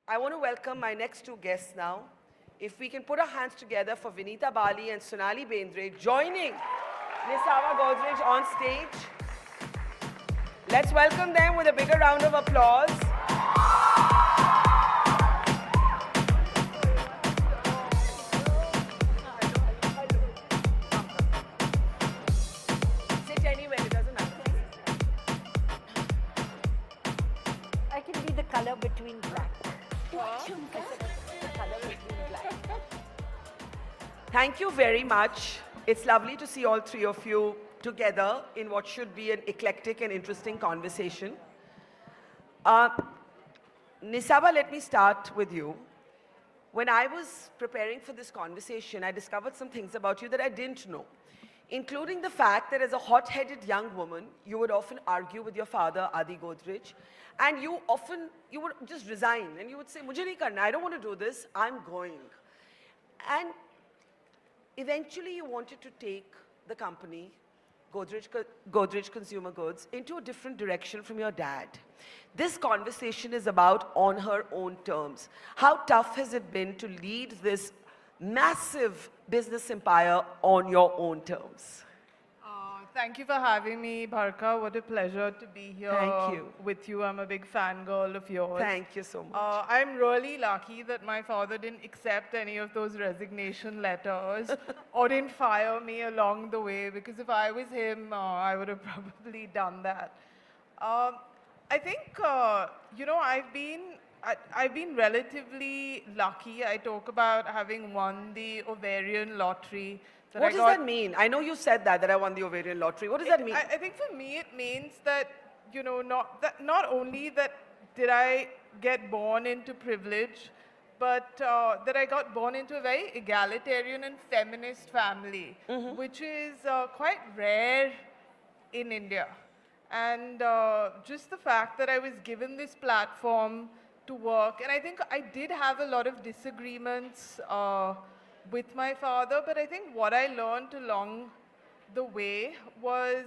I want to welcome my next two guests now. If we can put our hands together for Vinita Bali and Sonali Bendre joining Nisaba Godrej on stage. Let's welcome them with a bigger round of applause. Sit anywhere, it doesn't matter. I can be the color between black. The color between black. Thank you very much. It's lovely to see all three of you together in what should be an eclectic and interesting conversation. Nisaba, let me start with you. When I was preparing for this conversation, I discovered some things about you that I didn't know, including the fact that as a hot-headed young woman, you would often argue with your father, Adi Godrej, and you would just resign, and you would say, "Mujhe nahi karna, I don't want to do this, I'm going." And eventually you wanted to take the company, Godrej Consumer Goods, into a different direction from your dad. This conversation is about on her own terms. How tough has it been to lead this massive business empire on your own terms? Thank you for having me, Barkha. What a pleasure to be here Thank you. with you. I'm a big fangirl of yours. Thank you so much. I'm really lucky that my father didn't accept any of those resignation letters or didn't fire me along the way, because if I was him, I would have probably done that. I think, I've been relatively lucky. I talk about having won the ovarian lottery. What does that mean? I know you said that I won the ovarian lottery. What does that mean? I think for me it means that, not only that did I get born into privilege, but that I got born into a very egalitarian and feminist family, which is quite rare in India. And just the fact that I was given this platform to work, and I think I did have a lot of disagreements with my father, but I think what I learned along the way was,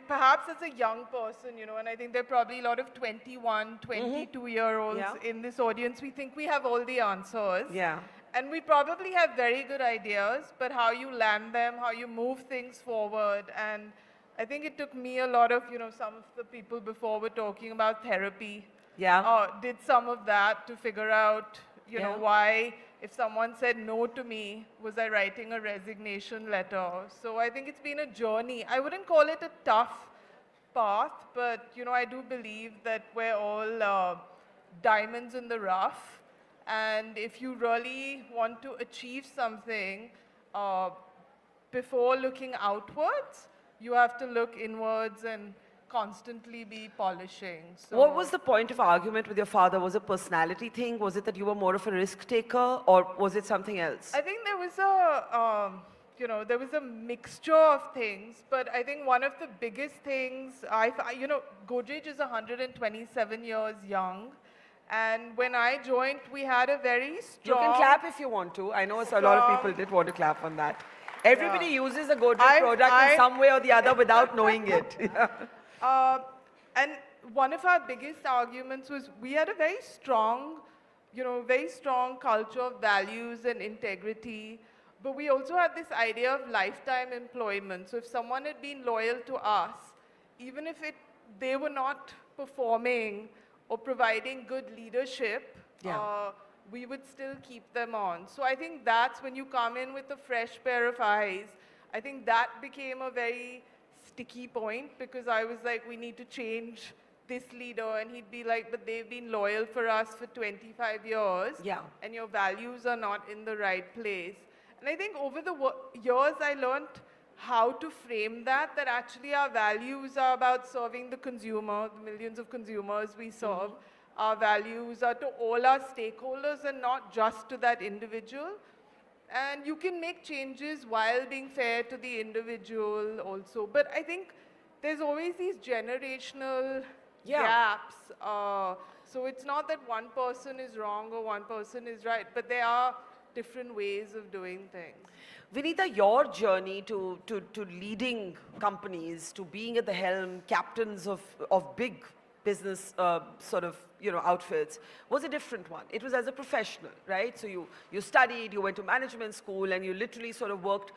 perhaps as a young person, and I think there are probably a lot of 21, 22-year-olds in this audience, we think we have all the answers. Yeah. And we probably have very good ideas, but how you land them, how you move things forward. And I think it took me a lot of, some of the people before were talking about therapy. Yeah. Did some of that to figure out, why, if someone said no to me, was I writing a resignation letter? So I think it's been a journey. I wouldn't call it a tough path, but I do believe that we're all diamonds in the rough. And if you really want to achieve something, before looking outwards, you have to look inwards and constantly be polishing. So what was the point of argument with your father? Was it a personality thing? Was it that you were more of a risk taker, or was it something else? I think there was there was a mixture of things, but I think one of the biggest things, Godrej is 127 years young, and when I joined, we had a very strong... You can clap if you want to. I know a lot of people did want to clap on that. Everybody uses a Godrej product in some way or the other without knowing it. And one of our biggest arguments was we had a very strong culture of values and integrity, but we also had this idea of lifetime employment. So if someone had been loyal to us, even if they were not performing or providing good leadership, we would still keep them on. So I think that's when you come in with a fresh pair of eyes. I think that became a very sticky point, because I was like, we need to change this leader, and he'd be like, but they've been loyal for us for 25 years, and your values are not in the right place. And I think over the years, I learned how to frame that actually our values are about serving the consumer, the millions of consumers we serve. Our values are to all our stakeholders and not just to that individual. And you can make changes while being fair to the individual also. But I think there's always these generational gaps. So it's not that one person is wrong or one person is right, but there are different ways of doing things. Vinita, your journey to leading companies, to being at the helm, captains of big business sort of, outfits was a different one. It was as a professional, right? So you studied, you went to management school, and you literally sort of worked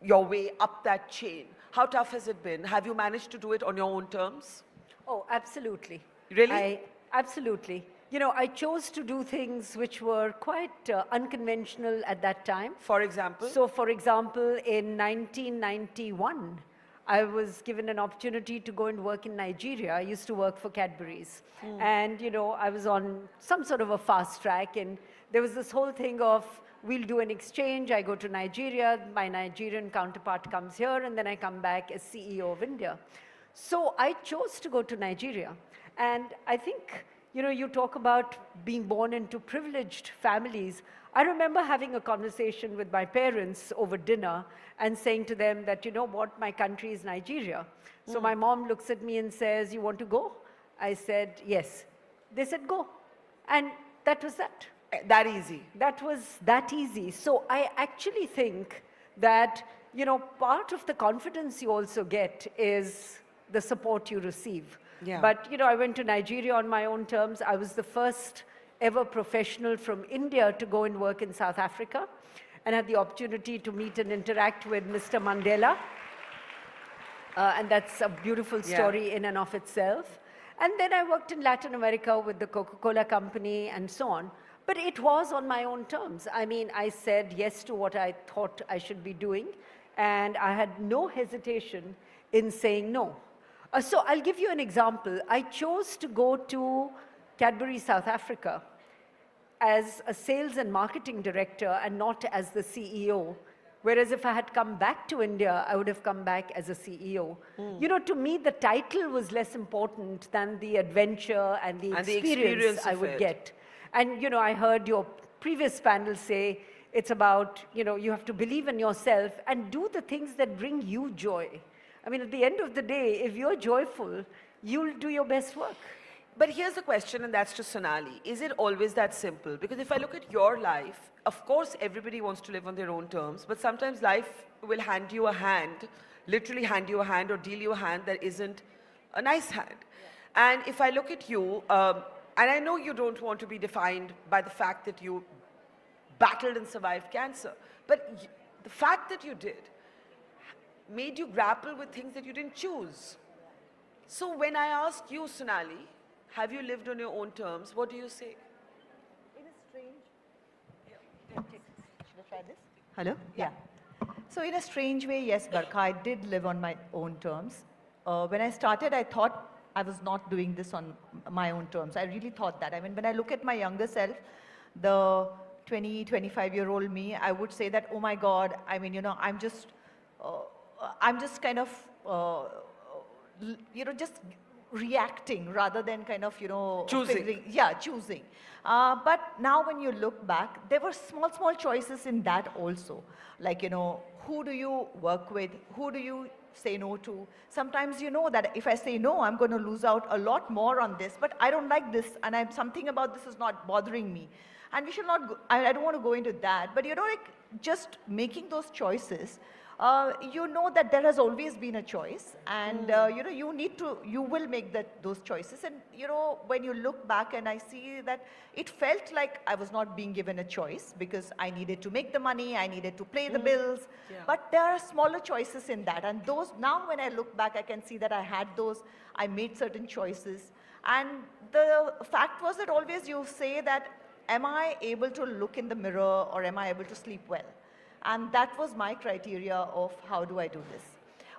your way up that chain. How tough has it been? Have you managed to do it on your own terms? Oh, absolutely. Really? Absolutely. I chose to do things which were quite unconventional at that time. For example? So, for example, in 1991, I was given an opportunity to go and work in Nigeria. I used to work for Cadbury's. And, I was on some sort of a fast track, and there was this whole thing of, we'll do an exchange. I go to Nigeria, my Nigerian counterpart comes here, and then I come back as CEO of India. So I chose to go to Nigeria. And I think, you talk about being born into privileged families. I remember having a conversation with my parents over dinner and saying to them that, what, my country is Nigeria. So my mom looks at me and says, you want to go? I said, yes. They said, go. And that was that. That easy. That was that easy. So I actually think that, part of the confidence you also get is the support you receive. Yeah. But, I went to Nigeria on my own terms. I was the first ever professional from India to go and work in South Africa, and had the opportunity to meet and interact with Mr. Mandela. And that's a beautiful story in and of itself. And then I worked in Latin America with the Coca-Cola company and so on. But it was on my own terms. I mean, I said yes to what I thought I should be doing, and I had no hesitation in saying no. So I'll give you an example. I chose to go to Cadbury South Africa as a sales and marketing director and not as the CEO. Whereas if I had come back to India, I would have come back as a CEO. To me, the title was less important than the adventure and the experience I would get. And, I heard your previous panel say it's about, you have to believe in yourself and do the things that bring you joy. I mean, at the end of the day, if you're joyful, you'll do your best work. But here's the question, and that's to Sonali. Is it always that simple? Because if I look at your life, of course, everybody wants to live on their own terms, but sometimes life will hand you a hand, literally hand you a hand or deal you a hand that isn't a nice hand. Yeah. And if I look at you, and I know you don't want to be defined by the fact that you battled and survived cancer, but the fact that you did made you grapple with things that you didn't choose. So when I ask you, Sonali, have you lived on your own terms, what do you say? In a strange... Should I try this? Hello? Yeah. So in a strange way, yes, Barkha, I did live on my own terms. When I started, I thought I was not doing this on my own terms. I really thought that. I mean, when I look at my younger self, the 20, 25-year-old me, I would say that, oh my God, I mean, I'm just kind of, just reacting rather than kind of, choosing. Choosing. But now when you look back, there were small choices in that also. Like, who do you work with? Who do you say no to? Sometimes you know that if I say no, I'm going to lose out a lot more on this, but I don't like this, and something about this is not bothering me. And we should not, I don't want to go into that, but like just making those choices, you know that there has always been a choice, and you will make those choices. And when you look back, and I see that it felt like I was not being given a choice because I needed to make the money, I needed to pay the bills, but there are smaller choices in that. And those, now when I look back, I can see that I had those, I made certain choices. And the fact was that always you say that, am I able to look in the mirror, or am I able to sleep well? And that was my criteria of how do I do this.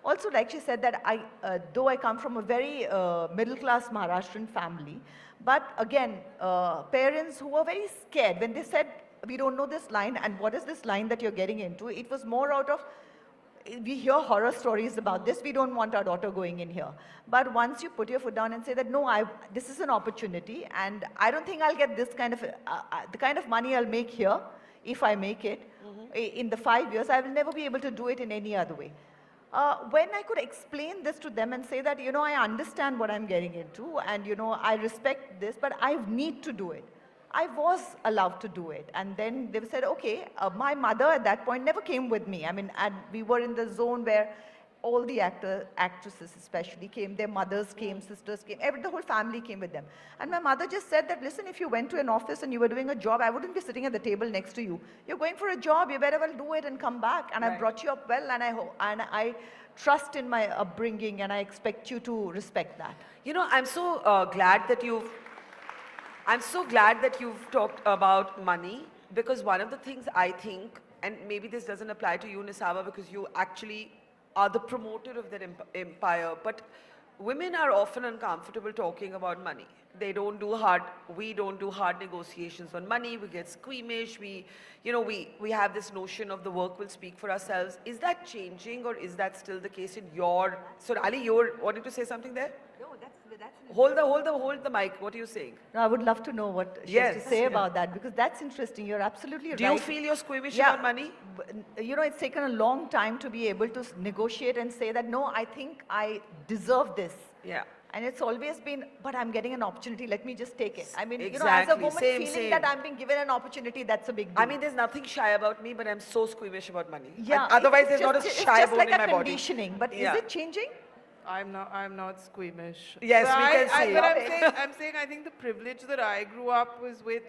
Also, like she said, that though I come from a very middle-class Maharashtrian family, but again, parents who were very scared when they said, we don't know this line, and what is this line that you're getting into? It was more out of, we hear horror stories about this, we don't want our daughter going in here. But once you put your foot down and say that, no, this is an opportunity, and I don't think I'll get this kind of, the kind of money I'll make here, if I make it, in the 5 years, I will never be able to do it in any other way. When I could explain this to them and say that, I understand what I'm getting into, and, I respect this, but I need to do it. I was allowed to do it. And then they said, okay, my mother at that point never came with me. I mean, and we were in the zone where all the actresses especially came, their mothers came, sisters came, the whole family came with them. And my mother just said that, listen, if you went to an office and you were doing a job, I wouldn't be sitting at the table next to you. You're going for a job, you better well do it and come back. And I've brought you up well, and I trust in my upbringing, and I expect you to respect that. You know, I'm so glad that you've talked about money, because one of the things I think, and maybe this doesn't apply to you, Nisaba, because you actually are the promoter of that empire, but women are often uncomfortable talking about money. We don't do hard negotiations on money. We get squeamish. We have this notion of the work will speak for ourselves. Is that changing, or is that still the case in your? So Ali, you're wanting to say something there? No, that's Hold the mic. What are you saying? No, I would love to know what she has to say about that, because that's interesting. You're absolutely right. Do you feel you're squeamish about money? You know, it's taken a long time to be able to negotiate and say that, no, I think I deserve this. Yeah. And it's always been, but I'm getting an opportunity, let me just take it. I mean, Exactly. you know, as a woman Same. feeling that I'm being given an opportunity, that's a big deal. I mean, there's nothing shy about me, but I'm so squeamish about money. Yeah. And otherwise, there's it's not a just, shy it's just bone like in my a body. conditioning. But Yeah. is it changing? I'm not squeamish. Yes, But we can see. But I'm saying I think the privilege that I grew up was with.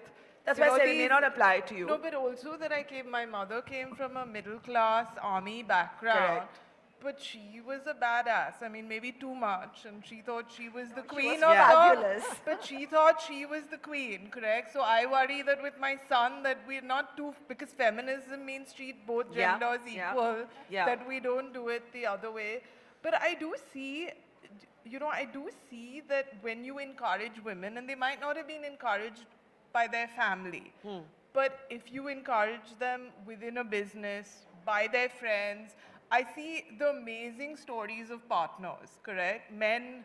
That's you why I know, said it may not apply to you. No, but also that my mother came from a middle class army background. Correct. But she was a badass. I mean, maybe too much. And she thought she was the queen was of fabulous. But she thought she was the queen, correct? So I worry that with my son that we're not too, because feminism means treat both genders equal, that we don't do it the other way. But I do see, that when you encourage women, and they might not have been encouraged by their family, but if you encourage them within a business, by their friends, I see the amazing stories of partners, correct? Men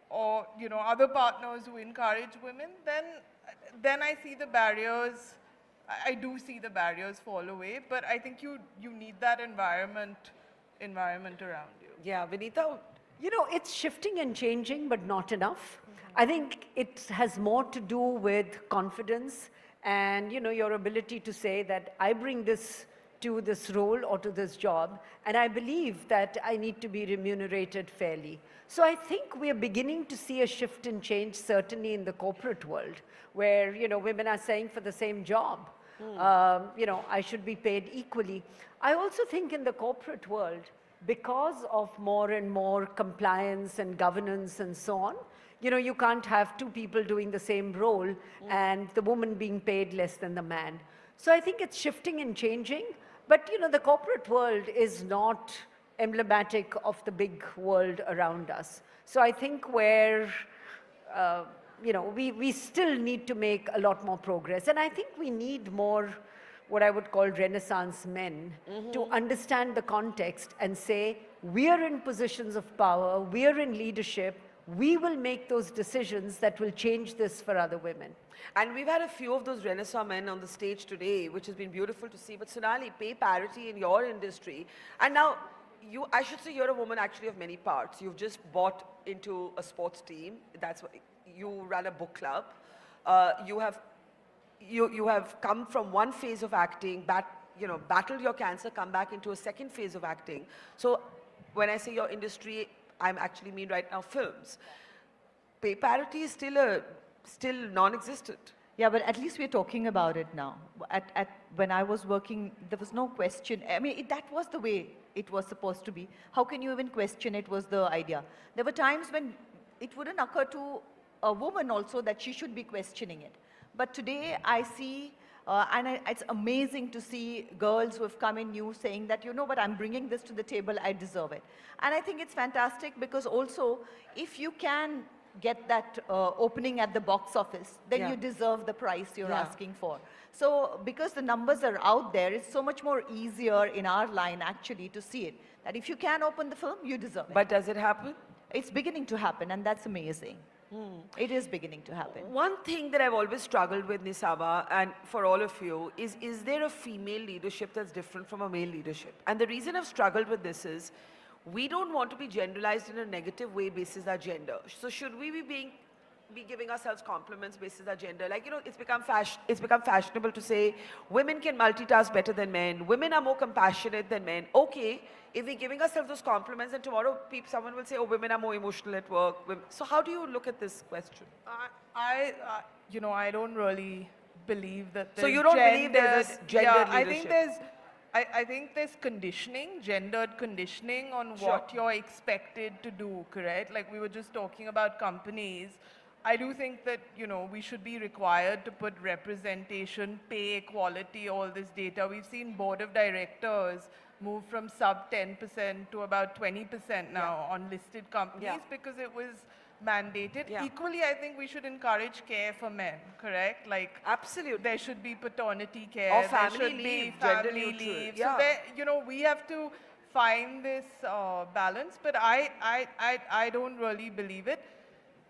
or, other partners who encourage women, then I see the barriers, I do see the barriers fall away, but I think you need that environment around you. Yeah, Vinita, You know, it's shifting and changing, but not enough. I think it has more to do with confidence and, your ability to say that I bring this to this role or to this job, and I believe that I need to be remunerated fairly. So I think we are beginning to see a shift and change, certainly in the corporate world, where, women are saying for the same job, I should be paid equally. I also think in the corporate world, because of more and more compliance and governance and so on, you can't have two people doing the same role and the woman being paid less than the man. So I think it's shifting and changing, but the corporate world is not emblematic of the big world around us. So I think we still need to make a lot more progress. And I think we need more what I would call Renaissance men to understand the context and say, we are in positions of power, we are in leadership, we will make those decisions that will change this for other women. and we've had a few of those Renaissance men on the stage today, which has been beautiful to see. But Sonali, pay parity in your industry. And now, I should say you're a woman actually of many parts. You've just bought into a sports team. That's what, you run a book club. You have come from one phase of acting, battled your cancer, come back into a second phase of acting. So when I say your industry, I'm actually mean right now films. Pay parity is still non-existent. Yeah, but at least we're talking about it now. When I was working, there was no question. I mean, that was the way it was supposed to be. How can you even question it was the idea. There were times when it wouldn't occur to a woman also that she should be questioning it. But today I see, it's amazing to see girls who have come in new saying that, but I'm bringing this to the table, I deserve it. And I think it's fantastic because also, if you can get that opening at the box office, then you deserve the price you're asking for. So because the numbers are out there, it's so much more easier in our line actually to see it. That if you can open the film, you deserve it. But does it happen? It's beginning to happen, and that's amazing. It is beginning to happen. One thing that I've always struggled with, Nisaba, and for all of you, is there a female leadership that's different from a male leadership? And the reason I've struggled with this is, we don't want to be generalized in a negative way basis our gender. So should we be being be giving ourselves compliments based on our gender. Like, you know, it's become fashionable to say women can multitask better than men. Women are more compassionate than men. Okay, if we're giving ourselves those compliments and tomorrow someone will say, oh, women are more emotional at work. So how do you look at this question? You know, I don't really believe that there's So you don't believe there's this gendered leadership? I think there's conditioning, gendered conditioning on what you're expected to do, correct? Like we were just talking about companies. I do think that, you know, we should be required to put representation, pay equality, all this data. We've seen board of directors move from sub 10% to about 20% now on listed companies because it was mandated. Equally, I think we should encourage care for men, correct? Like, absolutely, there should be paternity care, or family there should leave, be family leave. So there, you know, we have to find this balance, but I don't really believe it.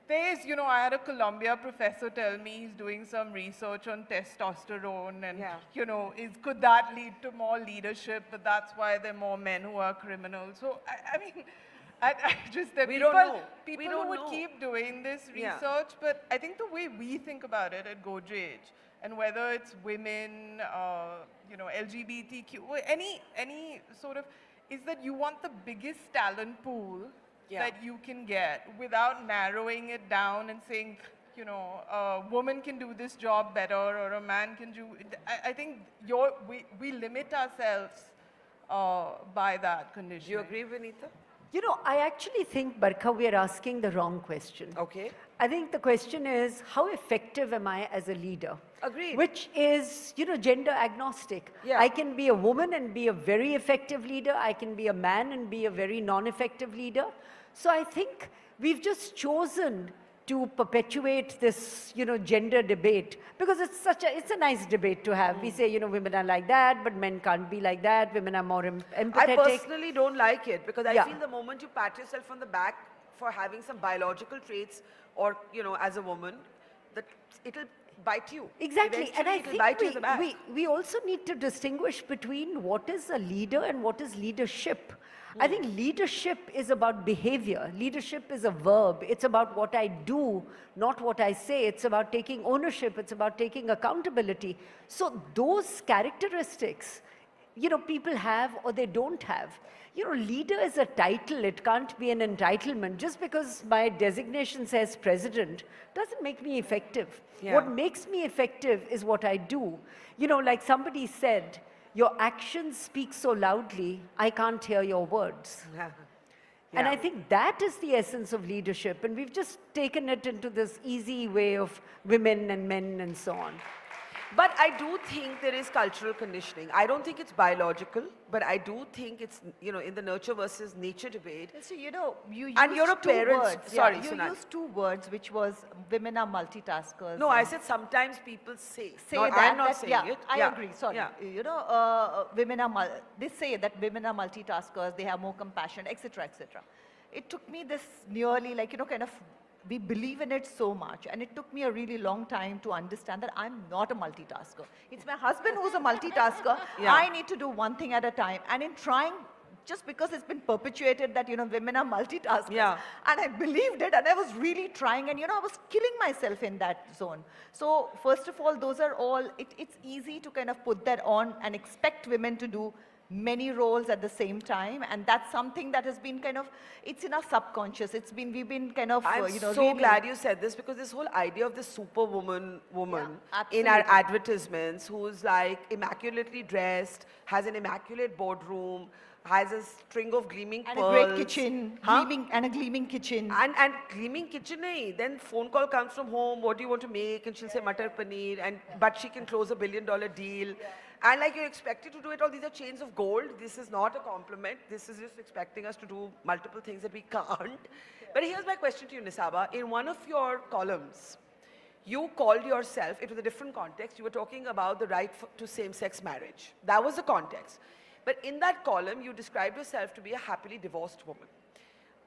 There's, you know, I had a Columbia professor tell me he's doing some research on testosterone and, you know, could that lead to more leadership, but that's why there are more men who are criminals. So, I mean, I just, there are people who would keep doing this research, but I think the way we think about it at Godrej, and whether it's women, you know, LGBTQ, any sort of, is that you want the biggest talent pool that you can get without narrowing it down and saying, you know, a woman can do this job better or a man can do, I think we limit ourselves by that condition. Do you agree, Vinita? You know, I actually think, Barkha, we are asking the wrong question. Okay. I think the question is, how effective am I as a leader? Agreed. Which is, you know, gender agnostic. I can be a woman and be a very effective leader. I can be a man and be a very non-effective leader. So I think we've just chosen to perpetuate this, you know, gender debate because it's a nice debate to have. We say, you know, women are like that, but men can't be like that. Women are more empathetic. I personally don't like it because I feel the moment you pat yourself on the back for having some biological traits or, you know, as a woman, that it'll bite you. Exactly. And I think we also need to distinguish between what is a leader and what is leadership. I think leadership is about behavior. Leadership is a verb. It's about what I do, not what I say. It's about taking ownership. It's about taking accountability. So those characteristics, you know, people have or they don't have. You know, leader is a title. It can't be an entitlement. Just because my designation says president doesn't make me effective. What makes me effective is what I do. You know, like somebody said, your actions speak so loudly, I can't hear your words. And I think that is the essence of leadership. And we've just taken it into this easy way of women and men and so on. But I do think there is cultural conditioning. I don't think it's biological, but I do think it's, you know, in the nurture versus nature debate. So, you know, you used and you're a parent. Words. Sorry, you Sonali. used two words, which was women are multitaskers. No, I said sometimes people say that. I'm not saying it. I agree. Sorry. You know, women are they say that women are multitaskers. They have more compassion, etc., etc. It took me this nearly, like, you know, kind of. We believe in it so much, and it took me a really long time to understand that I'm not a multitasker. It's my husband who's a multitasker. I need to do one thing at a time. And in trying, just because it's been perpetuated that, you know, women are multitaskers, and I believed it, and I was really trying, and, you know, I was killing myself in that zone. So first of all, those are all, it's easy to kind of put that on and expect women to do many roles at the same time, and that's something that has been kind of, it's in our subconscious. We've been kind of, I'm you know, so glad you said this, because this whole idea of the superwoman in our advertisements, who's like immaculately dressed, has an immaculate boardroom, has a string of gleaming pearls. And a great kitchen, and a gleaming kitchen. And gleaming kitchen, then phone call comes from home, what do you want to make? And she'll say Matar Paneer, but she can close $1 billion deal. And like you're expected to do it all, these are chains of gold. This is not a compliment. This is just expecting us to do multiple things that we can't. But here's my question to you, Nisaba. In one of your columns, you called yourself, it was a different context, you were talking about the right to same-sex marriage. That was the context. But in that column, you described yourself to be a happily divorced woman.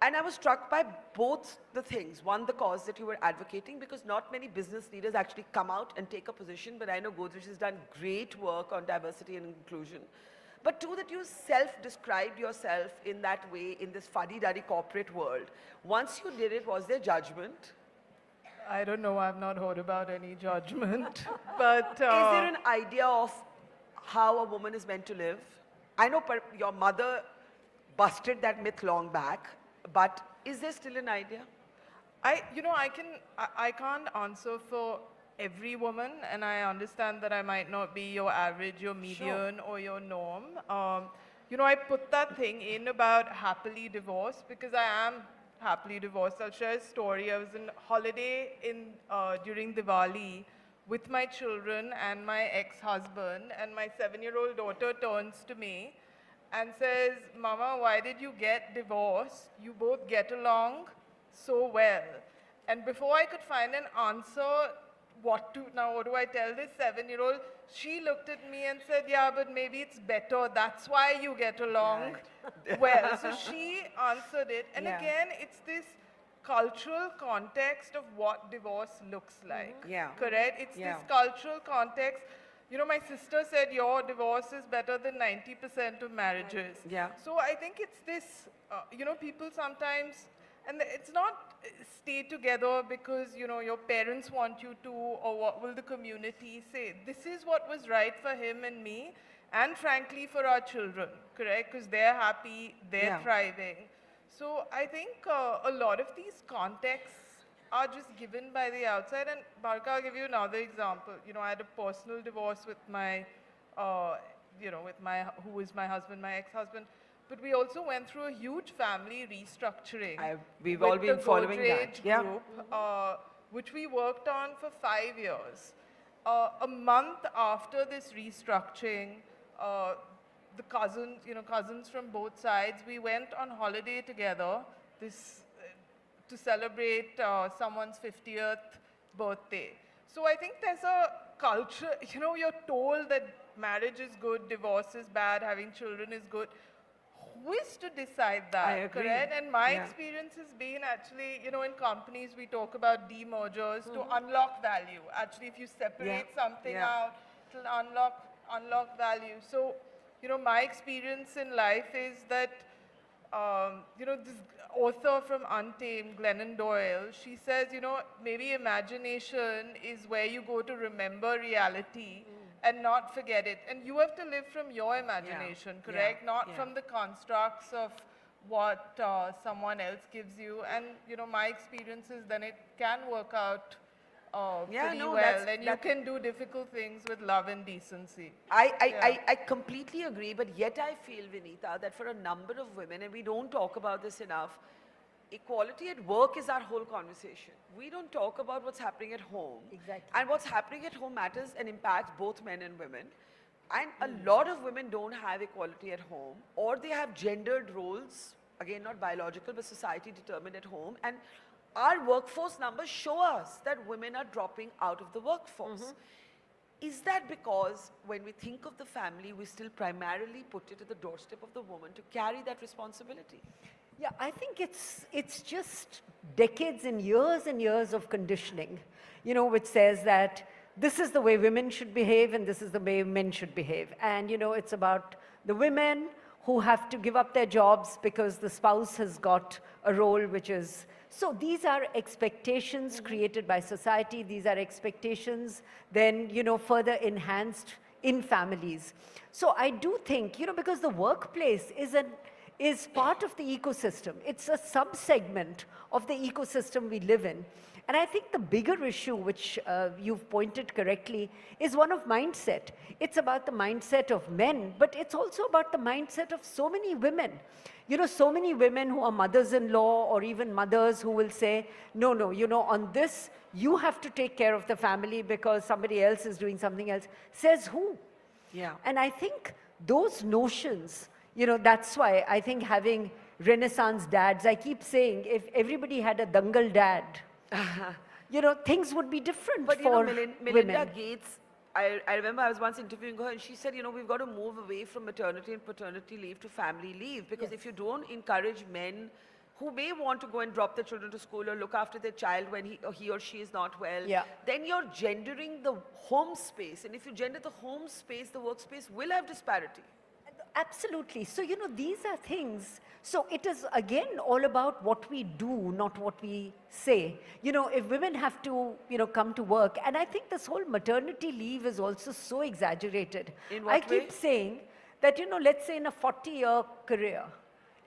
And I was struck by both the things. One, the cause that you were advocating, because not many business leaders actually come out and take a position, but I know Godrej has done great work on diversity and inclusion. But two, that you self-described yourself in that way in this fuddy-duddy corporate world. Once you did it, was there judgment? I don't know, I've not heard about any judgment. But Is there an idea of how a woman is meant to live? I know your mother busted that myth long back, but is there still an idea? I can't answer for every woman, and I understand that I might not be your average, your median, or your norm. I put that thing in about happily divorced because I am happily divorced. I'll share a story. I was on holiday during Diwali with my children and my ex-husband, and my 7-year-old daughter turns to me and says, "Mama, why did you get divorced? You both get along so well." And before I could find an answer, what do I tell this 7-year-old? She looked at me and said, "Yeah, but maybe it's better. That's why you get along well." So she answered it. And again, it's this cultural context of what divorce looks like. Correct? It's this cultural context. My sister said your divorce is better than 90% of marriages. So I think it's this, people sometimes, and it's not stay together because, your parents want you to, or what will the community say. This is what was right for him and me, and frankly for our children, correct? Because they're happy, they're thriving. So I think a lot of these contexts are just given by the outside. And Barkha, I'll give you another example. I had a personal divorce with my, who is my husband, my ex-husband. But we also went through a huge family restructuring. We've all been following that. Group, which we worked on for 5 years. A month after this restructuring, the cousins from both sides, we went on holiday together to celebrate someone's 50th birthday. So I think there's a culture, you're told that marriage is good, divorce is bad, having children is good. Who is to decide that? I agree. Correct? And my experience has been actually, in companies we talk about demergers to unlock value. Actually, if you separate something out, it'll unlock value. So, my experience in life is that, this author from Untamed, Glennon Doyle, she says, maybe imagination is where you go to remember reality and not forget it. And you have to live from your imagination, correct? Not from the constructs of what someone else gives you. And, my experience is then it can work out pretty well. And you can do difficult things with love and decency. I completely agree, but yet I feel, Vinita, that for a number of women, and we don't talk about this enough, equality at work is our whole conversation. We don't talk about what's happening at home. Exactly. And what's happening at home matters and impacts both men and women. And a lot of women don't have equality at home, or they have gendered roles, again, not biological, but society determined at home. And our workforce numbers show us that women are dropping out of the workforce. Is that because when we think of the family, we still primarily put it at the doorstep of the woman to carry that responsibility? Yeah, I think it's just decades and years of conditioning, which says that this is the way women should behave and this is the way men should behave. And, it's about the women who have to give up their jobs because the spouse has got a role which is... So these are expectations created by society. These are expectations then, further enhanced in families. So I do think, because the workplace is part of the ecosystem. It's a sub-segment of the ecosystem we live in. And I think the bigger issue, which you've pointed correctly, is one of mindset. It's about the mindset of men, but it's also about the mindset of so many women. So many women who are mothers-in-law or even mothers who will say, no, on this, you have to take care of the family because somebody else is doing something else. Says who? And I think those notions, that's why I think having Renaissance dads, I keep saying, if everybody had a Dangal dad, things would be different for Melinda women. Gates, I remember I was once interviewing her and she said, we've got to move away from maternity and paternity leave to family leave, because if you don't encourage men who may want to go and drop their children to school or look after their child when he or she is not well, then you're gendering the home space. And if you gender the home space, the workspace will have disparity. Absolutely. So, you know, these are things. So it is, again, all about what we do, not what we say. You know, if women have to, you know, come to work, and I think this whole maternity leave is also so exaggerated. In what I way? keep saying that, you know, let's say in a 40-year career,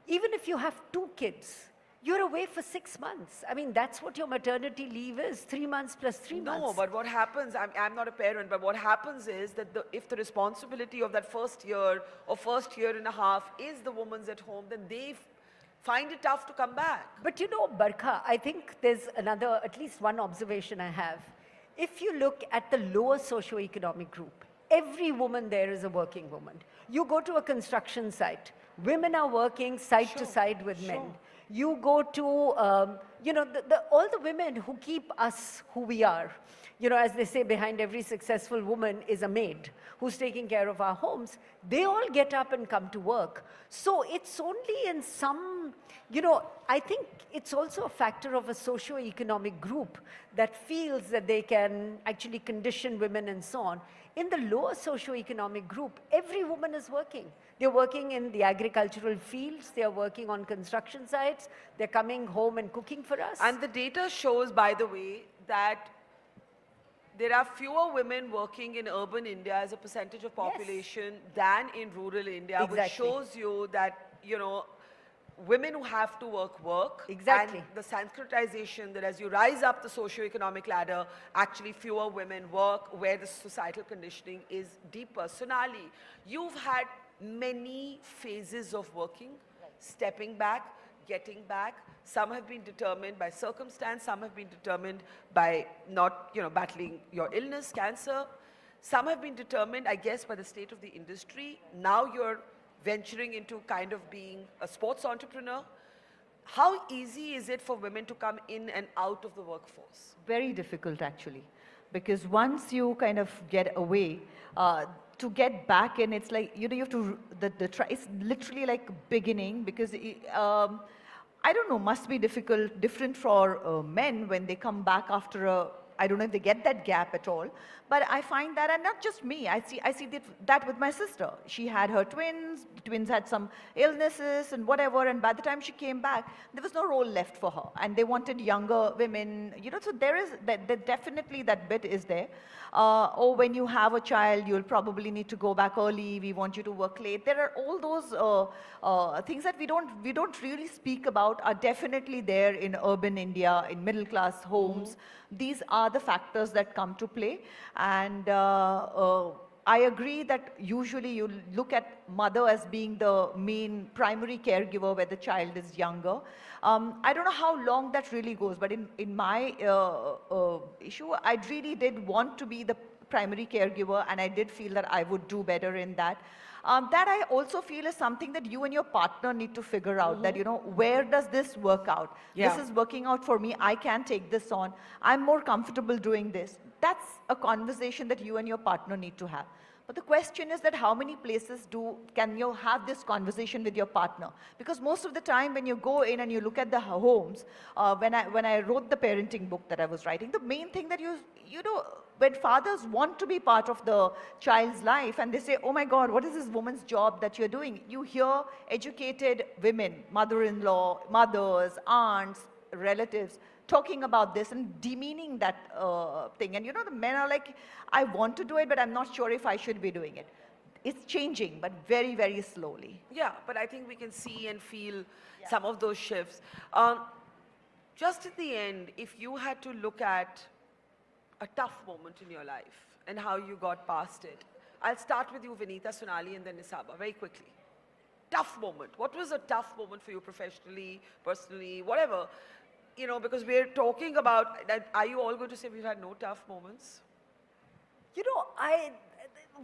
even if you have 2 kids, you're away for 6 months. I mean, that's what your maternity leave is, 3 months plus 3 months. No, but what happens, I'm not a parent, but what happens is that if the responsibility of that first year or first year and a half is the woman's at home, then they find it tough to come back. But you know, Barkha, I think there's another, at least one observation I have. If you look at the lower socioeconomic group, every woman there is a working woman. You go to a construction site, women are working side to side with men. You go to, you know, all the women who keep us who we are. You know, as they say, behind every successful woman is a maid who's taking care of our homes. They all get up and come to work. So it's only in some, you know, I think it's also a factor of a socio-economic group that feels that they can actually condition women and so on. In the lower socio-economic group, every woman is working. They're working in the agricultural fields, they're working on construction sites, they're coming home and cooking for us. And the data shows, by the way, that there are fewer women working in urban India as a percentage of population than in rural India, which shows you that, you know, women who have to work. Exactly. And the Sanskritization that as you rise up the socioeconomic ladder, actually fewer women work, where the societal conditioning is deeper. Sonali, you've had many phases of working, stepping back, getting back. Some have been determined by circumstance, some have been determined by not, you know, battling your illness, cancer. Some have been determined, I guess, by the state of the industry. Now you're venturing into kind of being a sports entrepreneur. How easy is it for women to come in and out of the workforce? Very difficult, actually, because once you kind of get away, to get back in, it's like, you know, you have to, it's literally like beginning, because I don't know, must be different for men when they come back after I don't know if they get that gap at all, but I find that, and not just me, I see that with my sister. She had her twins, the twins had some illnesses and whatever, and by the time she came back, there was no role left for her, and they wanted younger women, you know, so there is, definitely that bit is there. Or when you have a child, you'll probably need to go back early, we want you to work late. There are all those things that we don't really speak about are definitely there in urban India, in middle class homes. These are the factors that come to play, and I agree that usually you look at mother as being the main primary caregiver where the child is younger. I don't know how long that really goes, but in my issue, I really did want to be the primary caregiver, and I did feel that I would do better in that. That I also feel is something that you and your partner need to figure out, that, you know, where does this work out? This is working out for me, I can take this on, I'm more comfortable doing this. That's a conversation that you and your partner need to have. But the question is that how many places can you have this conversation with your partner? Because most of the time when you go in and you look at the homes, when I wrote the parenting book that I was writing, the main thing that you know, when fathers want to be part of the child's life and they say, oh my God, what is this woman's job that you're doing? You hear educated women, mother-in-law, mothers, aunts, relatives, talking about this and demeaning that thing. And you know, the men are like, I want to do it, but I'm not sure if I should be doing it. It's changing, but very, very slowly. Yeah, but I think we can see and feel some of those shifts. Just at the end, if you had to look at a tough moment in your life and how you got past it, I'll start with you, Vinita, Sonali, and then Nisaba, very quickly. Tough moment. What was a tough moment for you professionally, personally, whatever? You know, because we're talking about that. Are you all going to say we've had no tough moments? You know,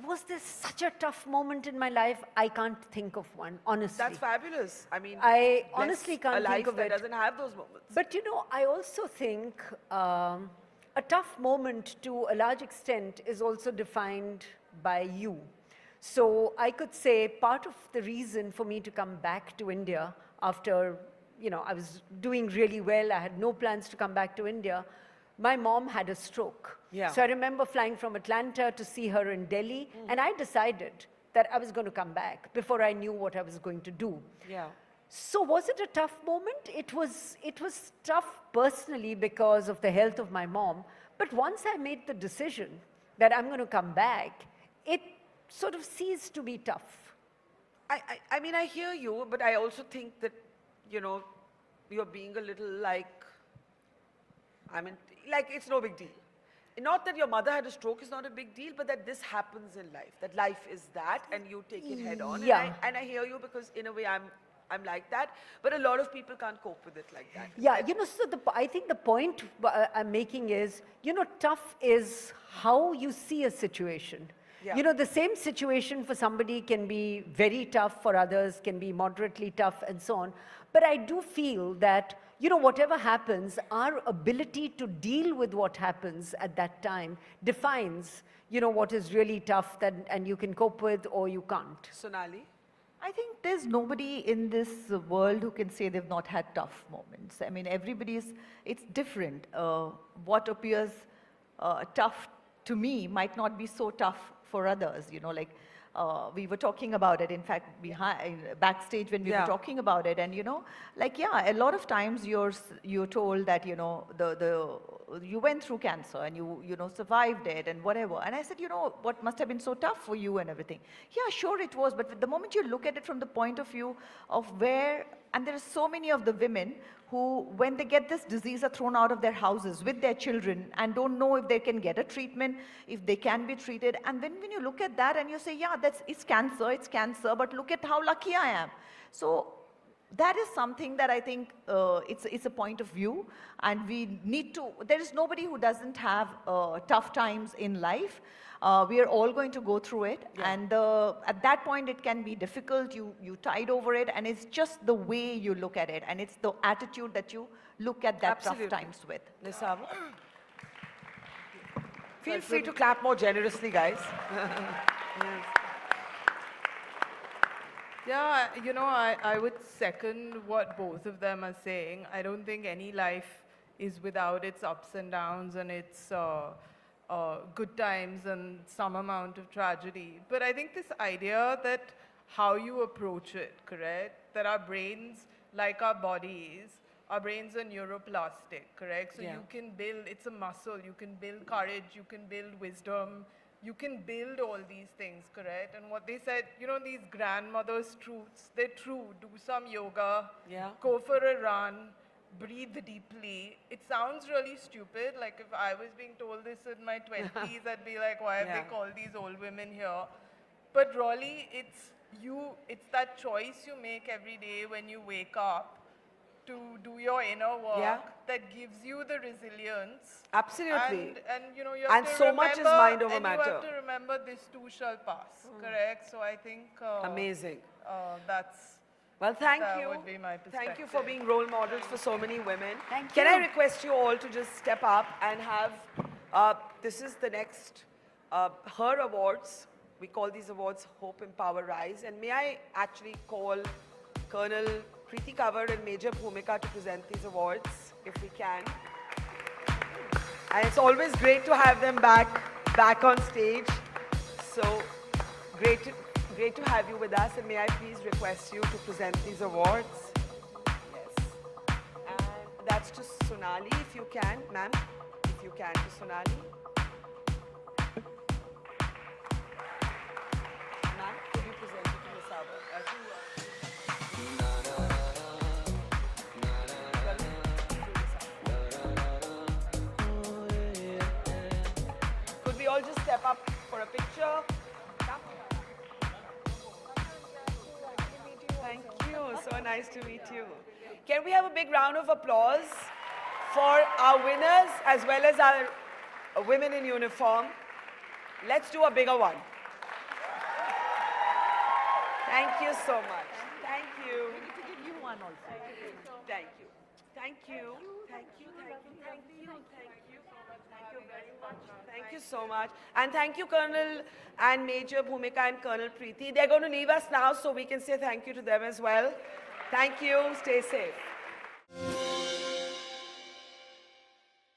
was there such a tough moment in my life? I can't think of one, honestly. That's fabulous. I mean, I honestly can't think of a life it. that doesn't have those moments. But you know, I also think a tough moment to a large extent is also defined by you. So I could say part of the reason for me to come back to India after, you know, I was doing really well, I had no plans to come back to India, my mom had a stroke. Yeah. So I remember flying from Atlanta to see her in Delhi, and I decided that I was going to come back before I knew what I was going to do. Yeah. So was it a tough moment? It was tough personally because of the health of my mom. But once I made the decision that I'm going to come back, it sort of ceased to be tough. I mean, I hear you, but I also think that, you know, you're being a little like, I mean, like it's no big deal. Not that your mother had a stroke is not a big deal, but that this happens in life, that life is that, and you take it head on. Yeah. And I hear you because in a way I'm like that, but a lot of people can't cope with it like that. Yeah, you know, so I think the point I'm making is, you know, tough is how you see a situation. Yeah. You know, the same situation for somebody can be very tough, for others can be moderately tough, and so on. But I do feel that, you know, whatever happens, our ability to deal with what happens at that time defines, you know, what is really tough and you can cope with or you can't. Sonali? I think there's nobody in this world who can say they've not had tough moments. I mean, it's different. What appears tough to me might not be so tough for others, you know, like we were talking about it, in fact, backstage when we were talking about it, and you know, like, yeah, a lot of times you're told that, you know, you went through cancer and you know, survived it and whatever. And I said, you know, what must have been so tough for you and everything? Yeah, sure it was, but the moment you look at it from the point of view of where, and there are so many of the women who, when they get this disease, are thrown out of their houses with their children and don't know if they can get a treatment, if they can be treated. And when you look at that and you say, yeah, it's cancer, but look at how lucky I am. So that is something that I think it's a point of view, and we need to, there is nobody who doesn't have tough times in life. We are all going to go through it, and at that point it can be difficult, you tide over it, and it's just the way you look at it, and it's the attitude that you look at that tough times with. Nisaba? Feel free to clap more generously, guys. Yes. Yeah, you know, I would second what both of them are saying. I don't think any life is without its ups and downs and its good times and some amount of tragedy. But I think this idea that how you approach it, correct? That our brains, like our bodies, our brains are neuroplastic, correct? So you can build, it's a muscle, you can build courage, you can build wisdom, you can build all these things, correct? And what they said, you know, these grandmothers' truths, they're true. Do some yoga, go for a run, breathe deeply. It sounds really stupid. Like if I was being told this in my 20s, I'd be like, why have they called these old women here? But really, it's that choice you make every day when you wake up to do your inner work that gives you the resilience. Absolutely. And you know, you have and to so remember, much is mind over matter. You have to remember this too shall pass, correct? So I think amazing. That's well, thank that you. would be my perspective. Thank you for being role models for so many women. Thank Can you. I request you all to just step up and have, this is the next, her awards. We call these awards Hope, Empower, Rise. And may I actually call Colonel Preeti Kanwar and Major Bhumika to present these awards, if we can. And it's always great to have them back on stage. So great to have you with us. And may I please request you to present these awards. Yes. And that's to Sonali, if you can, ma'am. If you can, to Sonali. Ma'am, could you present it to Nisaba? Could we all just step up for a picture? Thank you. So nice to meet you. Can we have a big round of applause for our winners as well as our women in uniform? Let's do a bigger one. Thank you so much. Thank you. We need to give you one also. Thank you. Thank you. Thank you. Thank you. Thank you. Thank you. Thank you very much. Thank you so much. And thank you, Colonel and Major Bhumika and Colonel Preeti. They're going to leave us now, so we can say thank you to them as well. Thank you. Stay safe.